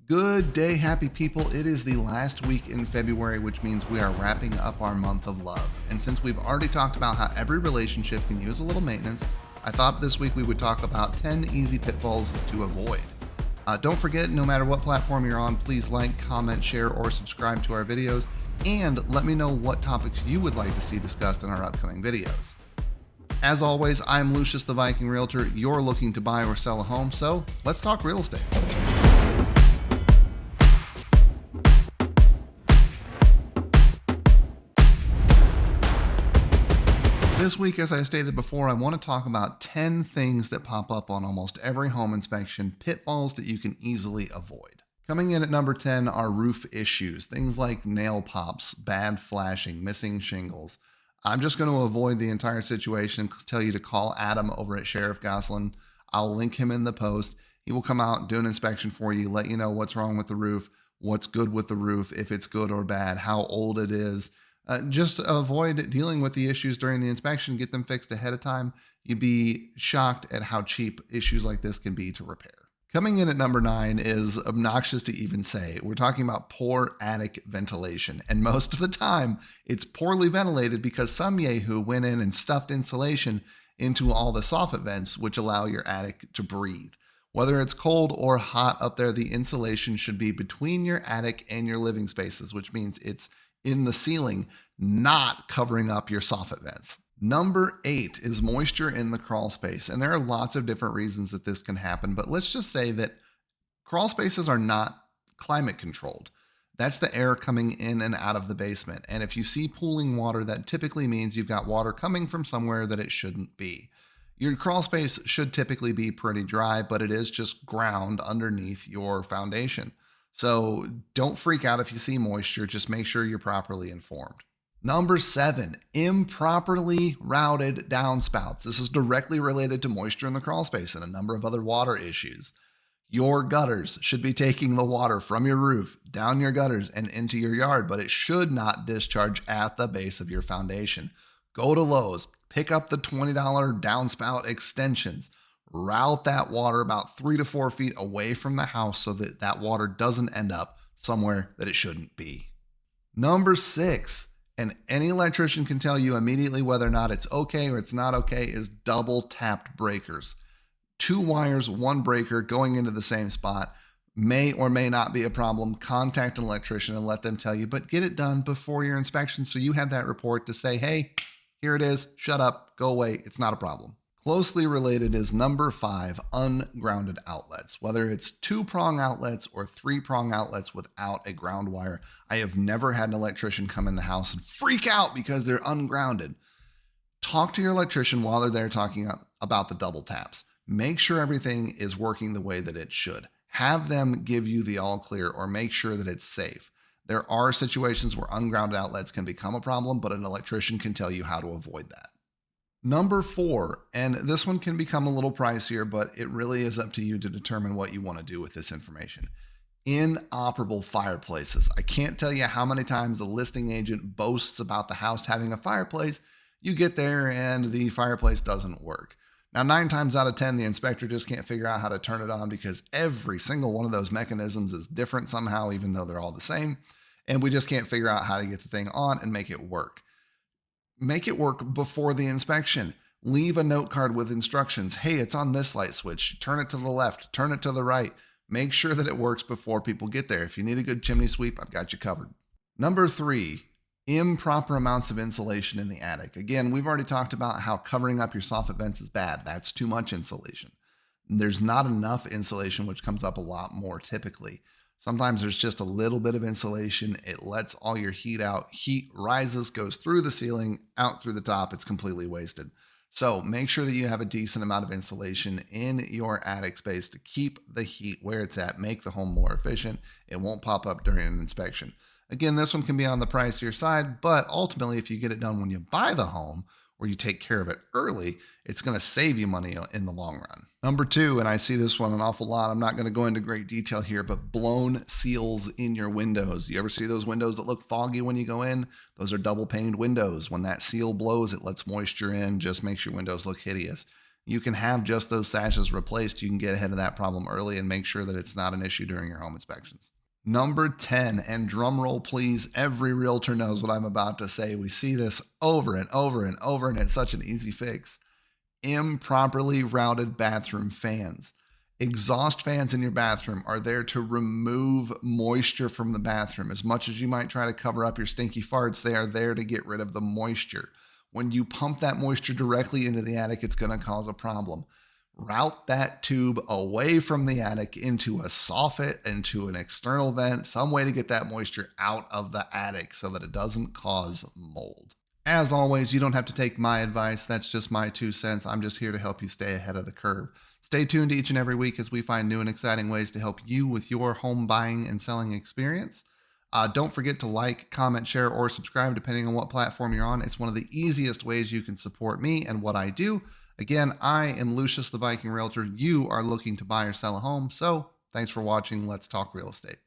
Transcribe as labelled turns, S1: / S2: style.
S1: Good day, happy people. It is the last week in February, which means we are wrapping up our month of love. And since we've already talked about how every relationship can use a little maintenance, I thought this week we would talk about 10 easy pitfalls to avoid. Don't forget, no matter what platform you're on, please like, comment, share, or subscribe to our videos, and let me know what topics you would like to see discussed in our upcoming videos. As always, I'm Lucius, the Viking Realtor. You're looking to buy or sell a home, so let's talk real estate. This week, as I stated before, I want to talk about 10 things that pop up on almost every home inspection, pitfalls that you can easily avoid. Coming in at number 10 are roof issues, things like nail pops, bad flashing, missing shingles. I'm just going to avoid the entire situation, tell you to call Adam over at Sheriff Gosselin. I'll link him in the post. He will come out, do an inspection for you, let you know what's wrong with the roof, what's good with the roof, if it's good or bad, how old it is. Just avoid dealing with the issues during the inspection, get them fixed ahead of time. You'd be shocked at how cheap issues like this can be to repair. Coming in at number 9 is obnoxious to even say. We're talking about poor attic ventilation. And most of the time, it's poorly ventilated because some yahoo went in and stuffed insulation into all the soffit vents, which allow your attic to breathe. Whether it's cold or hot up there, the insulation should be between your attic and your living spaces, which means it's in the ceiling, not covering up your soffit vents. Number 8 is moisture in the crawl space. And there are lots of different reasons that this can happen, but let's just say that crawl spaces are not climate controlled. That's the air coming in and out of the basement. And if you see pooling water, that typically means you've got water coming from somewhere that it shouldn't be. Your crawl space should typically be pretty dry, but it is just ground underneath your foundation. So don't freak out if you see moisture, just make sure you're properly informed. Number 7, improperly routed downspouts. This is directly related to moisture in the crawl space and a number of other water issues. Your gutters should be taking the water from your roof, down your gutters, and into your yard, but it should not discharge at the base of your foundation. Go to Lowe's, pick up the $20 downspout extensions. Route that water about 3 to 4 feet away from the house so that that water doesn't end up somewhere that it shouldn't be. Number 6, and any electrician can tell you immediately whether or not it's okay or it's not okay, is double tapped breakers. 2 wires, 1 breaker going into the same spot may or may not be a problem. Contact an electrician and let them tell you, but get it done before your inspection so you have that report to say, hey, here it is, shut up, go away, it's not a problem. Closely related is number 5, ungrounded outlets. Whether it's 2-prong outlets or 3-prong outlets without a ground wire, I have never had an electrician come in the house and freak out because they're ungrounded. Talk to your electrician while they're there talking about the double taps. Make sure everything is working the way that it should. Have them give you the all clear or make sure that it's safe. There are situations where ungrounded outlets can become a problem, but an electrician can tell you how to avoid that. Number 4, and this one can become a little pricier, but it really is up to you to determine what you want to do with this information. Inoperable fireplaces. I can't tell you how many times the listing agent boasts about the house having a fireplace. You get there and the fireplace doesn't work. Now, 9 times out of 10, the inspector just can't figure out how to turn it on because every single one of those mechanisms is different somehow, even though they're all the same. And we just can't figure out how to get the thing on and make it work. Make it work before the inspection. Leave a note card with instructions. Hey, it's on this light switch. Turn it to the left, turn it to the right. Make sure that it works before people get there. If you need a good chimney sweep, I've got you covered. Number 3, improper amounts of insulation in the attic. Again, we've already talked about how covering up your soffit vents is bad. That's too much insulation. There's not enough insulation, which comes up a lot more typically. Sometimes there's just a little bit of insulation. It lets all your heat out. Heat rises, goes through the ceiling, out through the top. It's completely wasted. So make sure that you have a decent amount of insulation in your attic space to keep the heat where it's at, make the home more efficient. It won't pop up during an inspection. Again, this one can be on the pricier side, but ultimately, if you get it done when you buy the home or you take care of it early, it's going to save you money in the long run. Number 2, and I see this one an awful lot. I'm not going to go into great detail here, but blown seals in your windows. You ever see those windows that look foggy when you go in? Those are double paned windows. When that seal blows, it lets moisture in, just makes your windows look hideous. you can have just those sashes replaced. You can get ahead of that problem early and make sure that it's not an issue during your home inspections. Number 10, and drum roll please, every realtor knows what I'm about to say. We see this over and over and over, and it's such an easy fix. Improperly routed bathroom fans. Exhaust fans in your bathroom are there to remove moisture from the bathroom. As much as you might try to cover up your stinky farts, they are there to get rid of the moisture. When you pump that moisture directly into the attic, it's going to cause a problem. Route that tube away from the attic into a soffit, into an external vent, some way to get that moisture out of the attic so that it doesn't cause mold. As always, you don't have to take my advice. That's just my 2 cents. I'm just here to help you stay ahead of the curve. Stay tuned each and every week as we find new and exciting ways to help you with your home buying and selling experience. Don't forget to like, comment, share, or subscribe depending on what platform you're on. It's one of the easiest ways you can support me and what I do. Again, I am Lucius, the Viking Realtor. You are looking to buy or sell a home. So thanks for watching. Let's talk real estate.